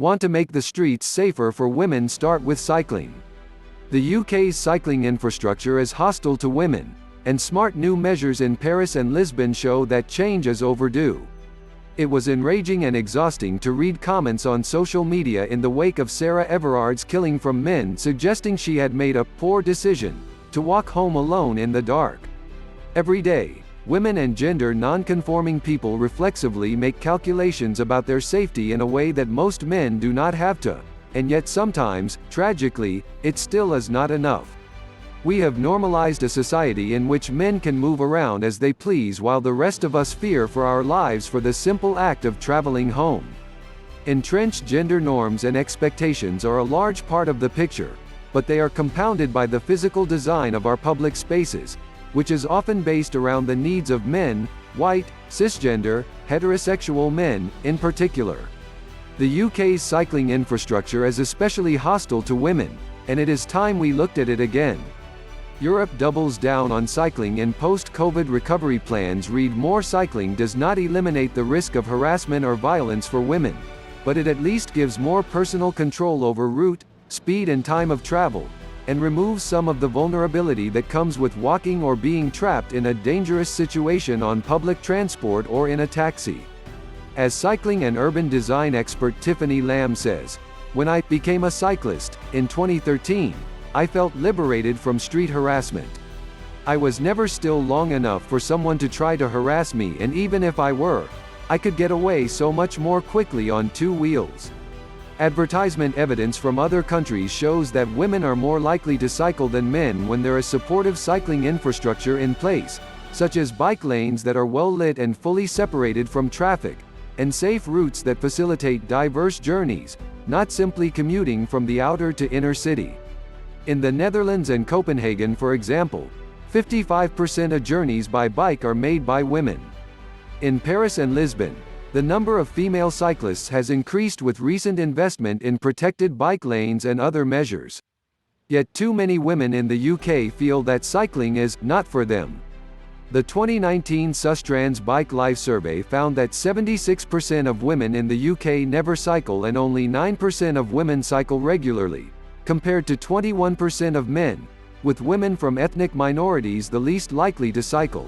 Want to make the streets safer for women? Start with cycling. The UK's cycling infrastructure is hostile to women, and smart new measures in Paris and Lisbon show that change is overdue. It was enraging and exhausting to read comments on social media in the wake of Sarah Everard's killing from men suggesting she had made a poor decision to walk home alone in the dark. Every day, women and gender non-conforming people reflexively make calculations about their safety in a way that most men do not have to, and yet sometimes, tragically, it still is not enough. We have normalized a society in which men can move around as they please while the rest of us fear for our lives for the simple act of traveling home. Entrenched gender norms and expectations are a large part of the picture, but they are compounded by the physical design of our public spaces, which is often based around the needs of men, white, cisgender, heterosexual men, in particular. The UK's cycling infrastructure is especially hostile to women, and it is time we looked at it again. Europe doubles down on cycling in post-COVID recovery plans. Read more. Cycling does not eliminate the risk of harassment or violence for women, but it at least gives more personal control over route, speed and time of travel, and removes some of the vulnerability that comes with walking or being trapped in a dangerous situation on public transport or in a taxi. As cycling and urban design expert Tiffany Lamb says, "When I became a cyclist, in 2013, I felt liberated from street harassment. I was never still long enough for someone to try to harass me, and even if I were, I could get away so much more quickly on two wheels." Advertisement evidence from other countries shows that women are more likely to cycle than men when there is supportive cycling infrastructure in place, such as bike lanes that are well lit and fully separated from traffic, and safe routes that facilitate diverse journeys, not simply commuting from the outer to inner city. In the Netherlands and Copenhagen, for example, 55% of journeys by bike are made by women. In Paris and Lisbon, the number of female cyclists has increased with recent investment in protected bike lanes and other measures. Yet too many women in the UK feel that cycling is not for them. The 2019 SWAGTRON Bike Life Survey found that 76% of women in the UK never cycle and only 9% of women cycle regularly, compared to 21% of men, with women from ethnic minorities the least likely to cycle.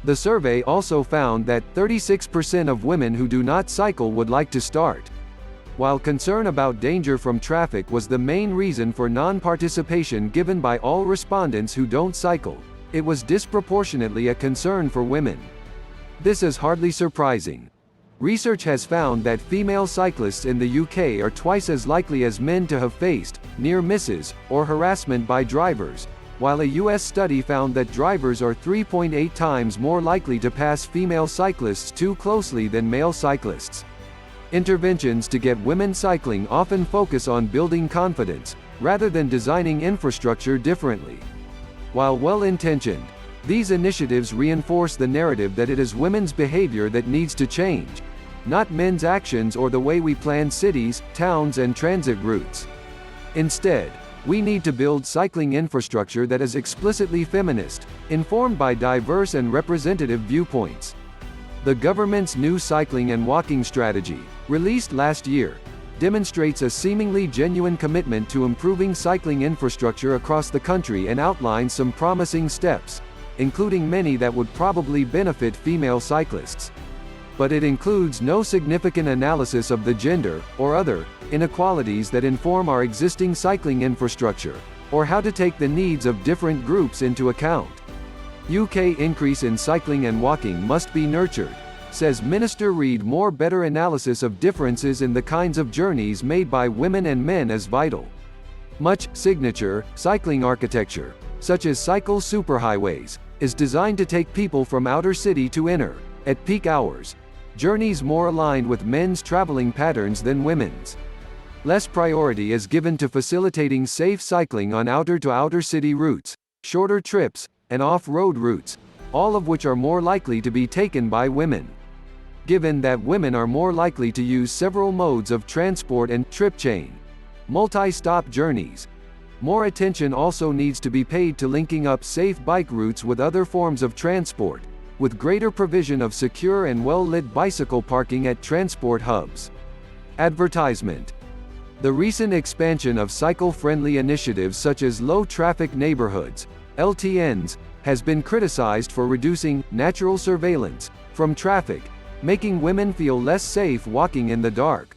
The survey also found that 36% of women who do not cycle would like to start. While concern about danger from traffic was the main reason for non-participation given by all respondents who don't cycle, it was disproportionately a concern for women. This is hardly surprising. Research has found that female cyclists in the UK are twice as likely as men to have faced near misses or harassment by drivers, while a US study found that drivers are 3.8 times more likely to pass female cyclists too closely than male cyclists. Interventions to get women cycling often focus on building confidence, rather than designing infrastructure differently. While well-intentioned, these initiatives reinforce the narrative that it is women's behavior that needs to change, not men's actions or the way we plan cities, towns and transit routes. Instead, we need to build cycling infrastructure that is explicitly feminist, informed by diverse and representative viewpoints. The government's new cycling and walking strategy, released last year, demonstrates a seemingly genuine commitment to improving cycling infrastructure across the country and outlines some promising steps, including many that would probably benefit female cyclists. But it includes no significant analysis of the gender, or other, inequalities that inform our existing cycling infrastructure, or how to take the needs of different groups into account. UK increase in cycling and walking must be nurtured, says Minister. Read more. Better analysis of differences in the kinds of journeys made by women and men is vital. Much signature cycling architecture, such as cycle superhighways, is designed to take people from outer city to inner, at peak hours, journeys more aligned with men's traveling patterns than women's. Less priority is given to facilitating safe cycling on outer to outer city routes, shorter trips, and off-road routes, all of which are more likely to be taken by women. Given that women are more likely to use several modes of transport and trip chain, multi-stop journeys, more attention also needs to be paid to linking up safe bike routes with other forms of transport, with greater provision of secure and well-lit bicycle parking at transport hubs. Advertisement. The recent expansion of cycle-friendly initiatives such as low-traffic neighborhoods, LTNs, has been criticized for reducing natural surveillance from traffic, making women feel less safe walking in the dark.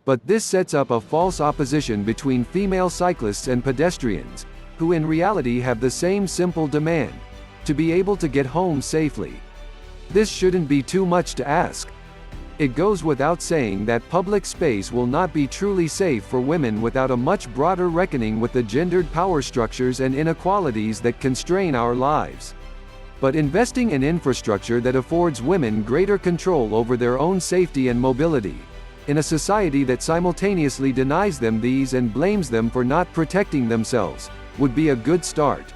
But this sets up a false opposition between female cyclists and pedestrians, who in reality have the same simple demand: to be able to get home safely. This shouldn't be too much to ask. It goes without saying that public space will not be truly safe for women without a much broader reckoning with the gendered power structures and inequalities that constrain our lives. But investing in infrastructure that affords women greater control over their own safety and mobility, in a society that simultaneously denies them these and blames them for not protecting themselves, would be a good start.